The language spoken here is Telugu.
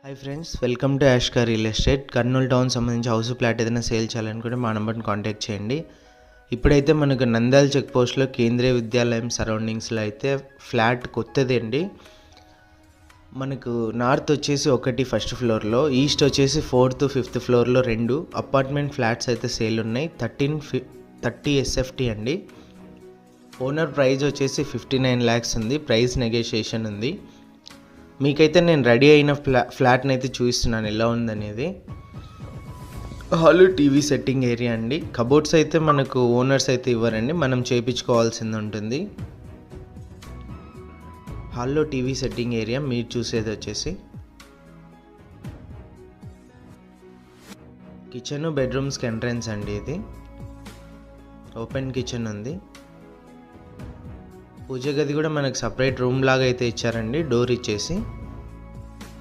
Hi friends, welcome to Yashka real estate. Kurnool town సంబంధించి హౌస్ ప్లాట్ ఏదైనా సేల్ చేయాలనుకుంటే మా నెంబర్ని కాంటాక్ట్ చేయండి. ఇప్పుడైతే మనకు నంద్యాల చెక్ పోస్ట్లో కేంద్రీయ విద్యాలయం సరౌండింగ్స్లో అయితే ఫ్లాట్ కొత్తది అండి. మనకు నార్త్ వచ్చేసి ఒకటి ఫస్ట్ ఫ్లోర్లో, ఈస్ట్ వచ్చేసి 4th 5th ఫ్లోర్లో 2 అపార్ట్మెంట్ ఫ్లాట్స్ అయితే సేల్ ఉన్నాయి. 30 SFT అండి. ఓనర్ ప్రైస్ వచ్చేసి 59 lakhs ఉంది. ప్రైస్ నెగోషియేషన్ ఉంది. మీకైతే నేను రెడీ అయిన ఫ్లాట్ని అయితే చూపిస్తున్నాను ఎలా ఉందనేది. హాల్ టీవీ సెట్టింగ్ ఏరియా అండి. కబోర్డ్స్ అయితే మనకు ఓనర్స్ అయితే ఇవ్వరండి, మనం చేయించుకోవాల్సింది ఉంటుంది. హాల్లో టీవీ సెట్టింగ్ ఏరియా మీరు చూసేది వచ్చేసి కిచెన్ బెడ్రూమ్స్కి ఎంట్రన్స్ అండి. ఇది ఓపెన్ కిచెన్ ఉంది. పూజ గది కూడా మనకు సపరేట్ రూమ్ లాగా అయితే ఇచ్చారండి, డోర్ ఇచ్చేసి.